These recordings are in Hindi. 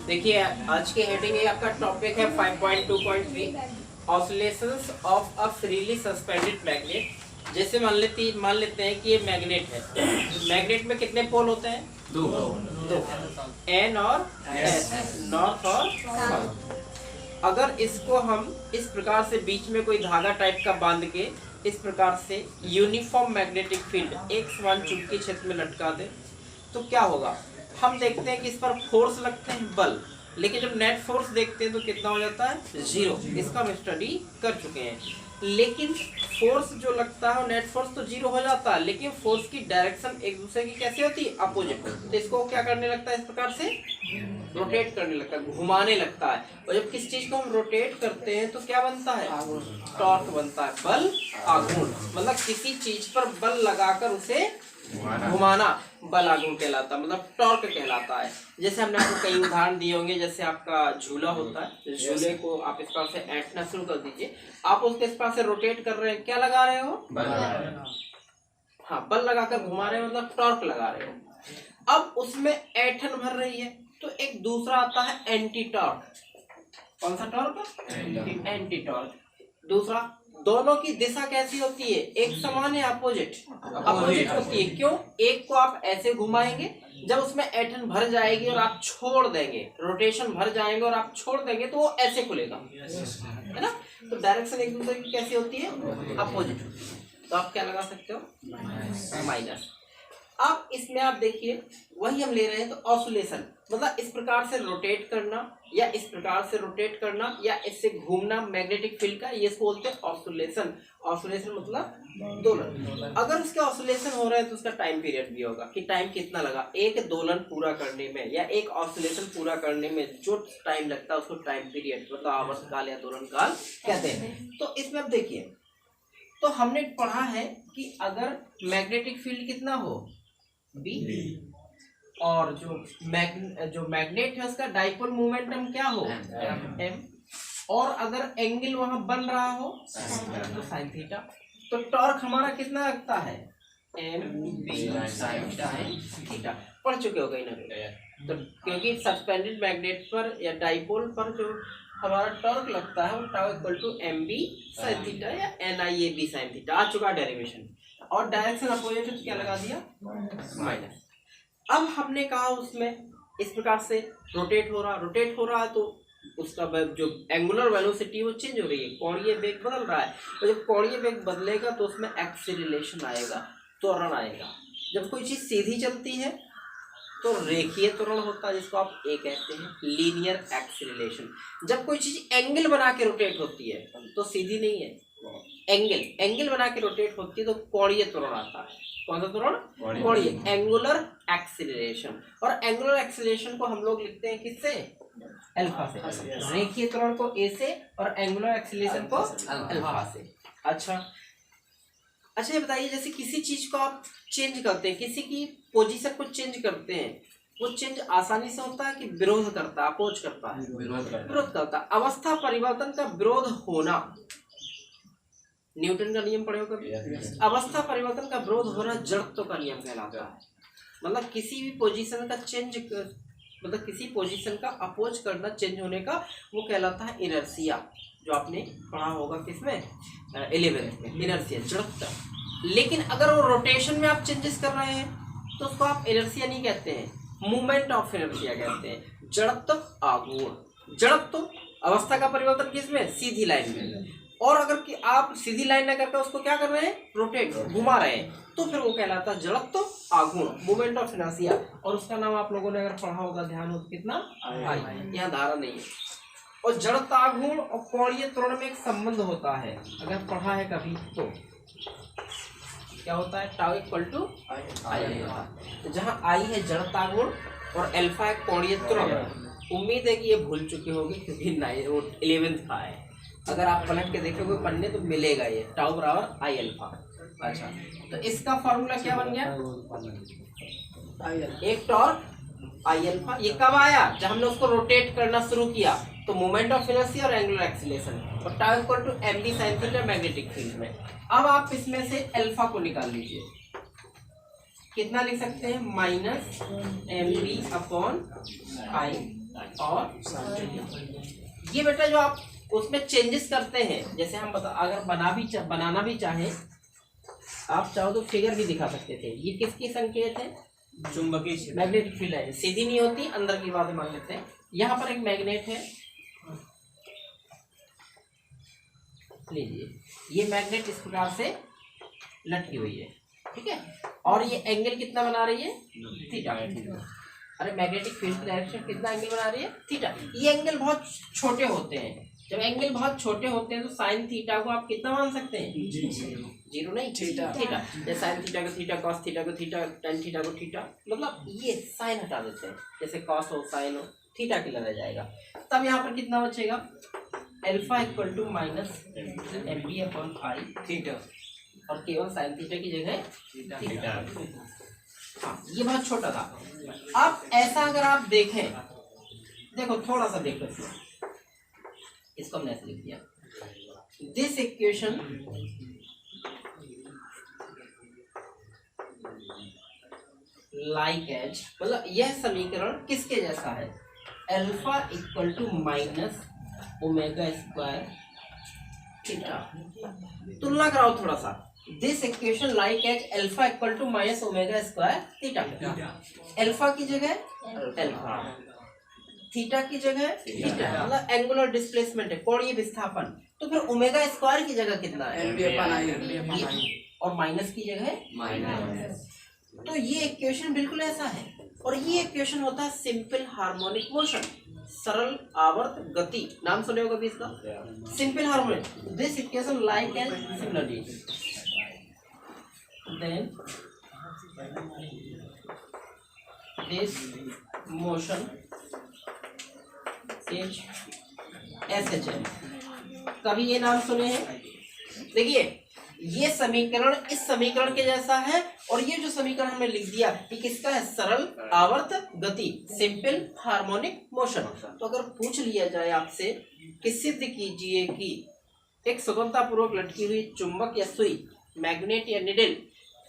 देखिए आज के हेडिंग है, आपका टॉपिक है 5.2.3 oscillations of a freely suspended magnet. जैसे मान लेते हैं कि ये मैग्नेट है। मैग्नेट में कितने पोल होते हैं? दो। एन और एस, नॉर्थ और साउथ। अगर इसको हम इस प्रकार से बीच में कोई धागा टाइप का बांध के इस प्रकार से यूनिफॉर्म मैग्नेटिक फील्ड एक समान चुंबकीय क्षेत्र में लटका दें तो क्या होगा? हम देखते हैं कि इस पर फोर्स लगते हैं बल, लेकिन जब नेट फोर्स देखते हैं तो कितना हो जाता है? 0। इसका हम स्टडी कर चुके हैं। लेकिन फोर्स जो लगता है नेट फोर्स तो 0 हो जाता है, लेकिन फोर्स की डायरेक्शन एक दूसरे की कैसे होती है? अपोजिट। तो इसको क्या करने लगता है? इस प्रकार से रोटेट करने लगता है, घुमाने लगता है। और जब किस चीज को हम रोटेट करते हैं तो क्या बनता है? टॉर्क बनता है, बल आघूर्ण। मतलब किसी चीज पर बल लगाकर उसे घुमाना बल आघूर्ण कहलाता है, मतलब टॉर्क कहलाता है। जैसे हमने आपको कई उदाहरण दिए होंगे, जैसे आपका झूला होता है, झूले को आप इस प्रकार से ऐंठना शुरू कर दीजिए, आप उसके इस प्रकार से रोटेट कर रहे हैं, क्या लगा रहे हो? हाँ, बल लगाकर घुमा रहे हो, मतलब टॉर्क लगा रहे हो। अब उसमें ऐंठन भर रही है तो एक दूसरा आता है एंटी टॉर्क। कौन सा टॉर्क? Anti torque. दूसरा, दोनों की दिशा कैसी होती है? एक समान है, अपोजिट? अपोजिट होती है। क्यों? एक को आप ऐसे घुमाएंगे, जब उसमें ऐंठन भर जाएगी और आप छोड़ देंगे, रोटेशन भर जाएंगे और आप छोड़ देंगे तो वो ऐसे खुलेगा, है ना? तो डायरेक्शन एक दूसरे की कैसी होती है? अपोजिट। तो आप क्या लगा सकते हो? माइनस। अब इसमें आप देखिए, वही हम ले रहे हैं तो ऑसिलेशन मतलब इस प्रकार से रोटेट करना या इस प्रकार से रोटेट करना या इससे घूमना मैग्नेटिक फील्ड का, ये बोलते हैं ऑसिलेशन। ऑसिलेशन मतलब दोलन। अगर उसका ऑसिलेशन हो रहा है तो उसका टाइम पीरियड भी होगा कि टाइम कितना लगा एक दोलन पूरा करने में या एक ऑसिलेशन पूरा करने में। जो टाइम लगता है उसको टाइम पीरियड मतलब आवर्तकाल या दोलन काल कहते हैं। तो इसमें अब देखिए, तो हमने पढ़ा है कि अगर मैग्नेटिक फील्ड कितना हो B, और जो मैग्नेट है उसका डाइपोल मोमेंटम क्या हो? M। और अगर एंगल वहां बन रहा हो तो साइन थीटा। तो टॉर्क हमारा कितना लगता है? M sine theta. पढ़ चुके हो कहीं ना कहीं। तो क्योंकि सस्पेंडेड मैग्नेट पर या डाइपोल पर जो हमारा टॉर्क लगता है वो tau equal to MB sine theta या NIAB साइन थीटा आ चुका डेरिवेशन। और डायरेक्शन अपोजिट क्या लगा दिया? माइनस। अब हमने कहा उसमें इस प्रकार से रोटेट हो रहा है तो उसका जो एंगुलर वेलोसिटी वो चेंज हो रही है, कोणीय वेग बदल रहा है। तो जब कोणीय वेग बदलेगा तो उसमें एक्सीलरेशन आएगा, त्वरण आएगा। जब कोई चीज सीधी चलती है तो रेखीय त्वरण होता है, जिसको आप ए कहते हैं, लीनियर एक्सीलरेशन। जब कोई चीज एंगल बना के रोटेट होती है तो सीधी नहीं है, एंगल बना के रोटेट होती है तो कोणीय त्वरण आता है। कौन सा त्वरण? कोणीय, एंगुलर एक्सीलरेशन। और एंगुलर एक्सीलरेशन को हम लोग लिखते हैं किससे? अल्फा से। रेखीय त्वरण को ए से और एंगुलर एक्सीलरेशन को अल्फा से। अच्छा, ये बताइए, जैसे किसी चीज को आप चेंज करते हैं, किसी की पोजीशन को चेंज करते हैं, वो चेंज आसानी से होता है कि विरोध करता है? अपोज करता है, विरोध करता है। अवस्था परिवर्तन का विरोध होना, न्यूटन का नियम पढ़े हो कभी? अवस्था परिवर्तन का विरोध होना जड़त्व का नियम कहलाता है। मतलब किसी भी पोजीशन का चेंज मतलब किसी पोजीशन का अपोज करना, चेंज होने का, वो कहलाता है इनर्शिया। जो आपने पढ़ा होगा किसमें? 11th में, इनर्शिया, जड़त्व। लेकिन अगर वो रोटेशन में आप चेंजेस कर रहे हैं तो उसको आप इनर्शिया नहीं कहते हैं, मूवमेंट ऑफ इनर्शिया कहते हैं। जड़त्व आघूर्ण, जड़त्व अवस्था का परिवर्तन किसमें? सीधी लाइन में। और अगर कि आप सीधी लाइन न करके उसको क्या कर रहे हैं? रोटेट, घुमा रहे हैं, तो फिर वो कहलाता है जड़त्व आघूर्ण, मूवमेंट ऑफ इनर्शिया। और उसका नाम आप लोगों ने अगर पढ़ा होगा, ध्यान हो तो कितना आई, यहाँ धारा नहीं है। और जड़त्व आघूर्ण और कोणीय त्वरण में एक संबंध होता है, अगर पढ़ा है कभी तो क्या होता है? Tau equal to I alpha. तो जहाँ आई है जड़त्व आघूर्ण और अल्फा है कोणीय त्वरण। उम्मीद है कि ये भूल चुके होंगे क्योंकि 11th का है। अगर आप पलट के देखोगे पढ़ने तो मिलेगा ये टाउ बराबर आई अल्फा। अच्छा, तो इसका फॉर्मूला क्या बन गया? एक टॉर्क आई अल्फा। ये कब आया? जब हमने उसको रोटेट करना शुरू किया तो मोमेंट ऑफ इनर्शिया और एंगुलर एक्सीलरेशन, और tau equal to MB sine theta magnetic field में। अब आप इसमें से अल्फा को निकाल लीजिए। कितना लिख सकते हैं, माइनस mb अपॉन आई। और ये बेटा जो आप उसमें चेंजेस करते हैं, जैसे हम अगर बनाना भी चाहें, आप चाहो तो फिगर भी दिखा सकते थे। ये किसकी संकेत है, चुंबकीय मैग्नेटिक फील्ड है, सीधी नहीं होती, अंदर की बात मान लेते हैं। यहाँ पर एक मैग्नेट है, लीजिए ये मैग्नेट इस प्रकार से लटकी हुई है, ठीक है। और ये एंगल कितना बना रही है, थीटा। अरे मैग्नेटिक फील्ड की डायरेक्शन कितना एंगल बना रही है, थीटा। ये एंगल बहुत छोटे होते हैं, जब एंगल बहुत छोटे होते हैं तो साइन थीटा को आप कितना मान सकते हैं, जीरो नहीं, थीटा। जैसे साइन थीटा को थीटा, कॉस थीटा को थीटा, टेन थीटा को थीटा, मतलब ये साइन हटा देते हैं, जैसे कॉस हो साइन हो, थीटा के रह जाएगा। तब यहाँ पर कितना बचेगा, alpha equal to minus M B upon I theta, और केवल साइन थीटा की जगह थीटा। हाँ, ये बहुत छोटा था। अब ऐसा अगर आप देखें, देखो थोड़ा सा देखो इसको हमने ऐसे लिख दिया, दिस इक्वेशन लाइक एज, मतलब यह समीकरण किसके जैसा है, alpha equal to minus omega square theta. तुलना कराओ थोड़ा सा, this equation like as alpha equal to minus omega square theta. Alpha की जगह अल्फा, थीटा की जगह थीटा, मतलब एंगुलर डिस्प्लेसमेंट है, कोणीय विस्थापन। तो फिर ओमेगा स्क्वायर की जगह कितना है, और माइनस की जगह माइनस। तो ये इक्वेशन बिल्कुल ऐसा है, और ये इक्वेशन होता है सिंपल हार्मोनिक मोशन, सरल आवर्त गति। नाम सुने हो कभी इसका, simple harmonic. This equation like and similarly then this motion is SHM। कभी ये नाम सुने हैं, देखिए ये समीकरण इस समीकरण के जैसा है, और ये जो समीकरण हमने लिख दिया ये किसका है, सरल आवर्त गति, सिंपल हार्मोनिक मोशन। तो अगर पूछ लिया जाए आपसे कि सिद्ध कीजिए कि एक स्वतंत्रतापूर्वक लटकी हुई चुंबक या सुई, मैग्नेट या निडल,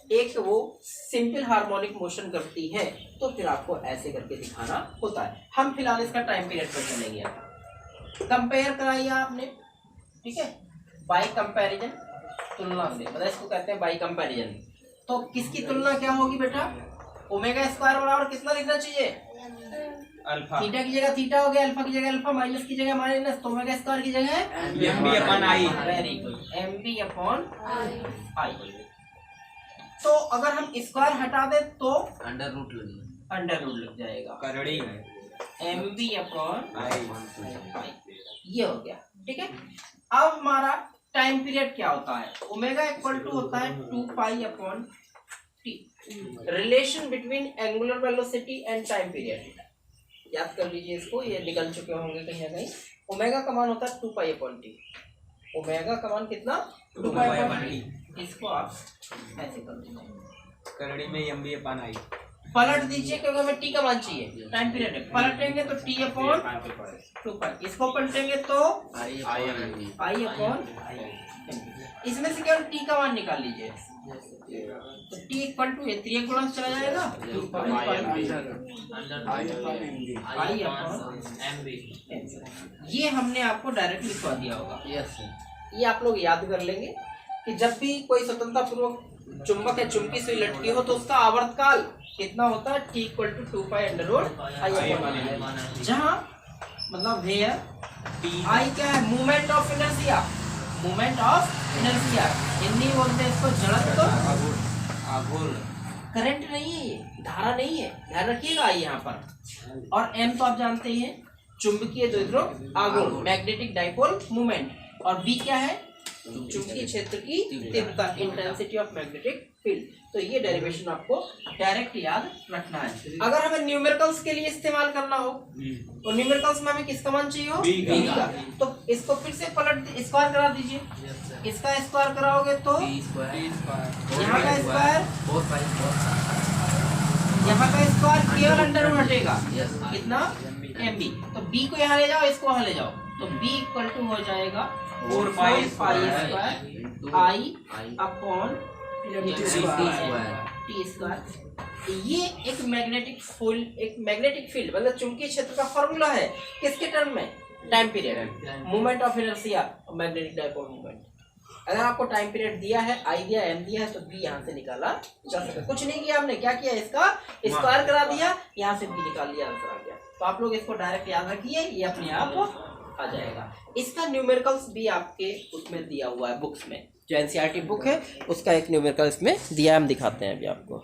एक वो सिंपल हार्मोनिक मोशन करती है, तो फिर आपको ऐसे करके दिखाना होता है। हम फिलहाल इसका टाइम पीरियड पर चलेंगे। कंपेयर कराइए आपने, ठीक है, बाय कंपैरिजन, तुलना से, मतलब इसको कहते हैं बाय कंपैरिजन। तो किसकी तुलना क्या होगी बेटा, ओमेगा स्क्वायर बराबर कितना लिखना चाहिए, अल्फा। थीटा की जगह थीटा हो गया, अल्फा की जगह अल्फा, माइनस की जगह माइनस, तो ओमेगा स्क्वायर की जगह MB upon I. Very good, MB upon I. तो अगर हम स्क्वायर हटा दे तो अंडर रूट लग जाएगा, करड़ी एमबी अपॉन आई, ये हो गया, ठीक है। अब हमारा टाइम पीरियड क्या होता है, ओमेगा इक्वल टू होता है 2 pi upon T. Relation between angular velocity and time period, याद कर लीजिए इसको, ये निकल चुके होंगे कहीं ना कहीं। ओमेगा का मान होता है 2 पाई अपॉन टी, ओमेगा का मान कितना, 2 पाई अपॉन टी। इसको आप ऐसे कर दीजिए, करड़ी में एमबी अपॉन आई, पलट दीजिए क्योंकि हमें टी का मान चाहिए, टाइम पीरियड है। पलटेंगे तो टी अपॉन 2 पाई, इसको पलटेंगे तो आई अपॉन, इसमें से केवल टी का मान निकाल लीजिए, तो टी इक्वल टू 3 गुणा चला जाएगा, आई अपॉन ये हमने आपको डायरेक्ट लिखवा दिया होगा। ये आप लोग याद कर लेंगे कि जब भी कोई स्वतंत्रता पूर्वक चुंबक या चुंबकी सुई लटकी हो तो उसका आवर्तकाल कितना होता है, T equal to 2 pi under root I upon, जहाँ मतलब वेयर आई क्या है, movement of inertia, movement of inertia, Hindi बोलते हैं इसको जड़त्व आघूर्ण। करंट नहीं है, ये धारा नहीं है, ध्यान रखिएगा आई यहाँ पर। और एम तो आप जानते ही हैं, चुंबकीय द्विध्रुव आघूर्ण, मैग्नेटिक डाइपोल मूवमेंट, और बी क्या है, चुंबकीय क्षेत्र की तीव्रता, इंटेंसिटी ऑफ मैग्नेटिक फील्ड। तो ये डेरिवेशन आपको डायरेक्ट याद रखना है। अगर हमें न्यूमेरिकल्स के लिए इस्तेमाल करना हो तो न्यूमेरिकल्स में हमें किसका मान चाहिए हो, बी का, तो इसको फिर से पलट स्क्वायर करा दीजिए, इसका स्क्वायर कराओगे तो यहाँ का स्क्वायर, यहाँ का स्क्वायर केवल अंडर रूट हटेगा, कितना, एमबी। तो बी को यहाँ ले जाओ, इसको वहाँ ले जाओ, तो बी इक्वल टू हो जाएगा 4 पाई स्क्वायर आई अपॉन टी स्क्वायर, ये एक मैग्नेटिक फील्ड मतलब चुंबकीय क्षेत्र का फॉर्मूला है किसके टर्म में, time period, moment of inertia, magnetic dipole moment. अगर आपको टाइम पीरियड दिया है, आई दिया, एम दिया है, तो बी यहाँ से निकाला जा सकता है। कुछ नहीं किया हमने, क्या किया, इसका स्क्वायर करा दिया, यहाँ से बी निकाल लिया, आंसर आ गया। तो आप लोग इसको डायरेक्ट याद रखिए, ये अपने आप आ जाएगा। इसका न्यूमेरिकल्स भी आपके उसमें दिया हुआ है बुक्स में, जो एनसीईआरटी बुक है उसका एक न्यूमेरिकल इसमें दिया है, हम दिखाते हैं अभी आपको।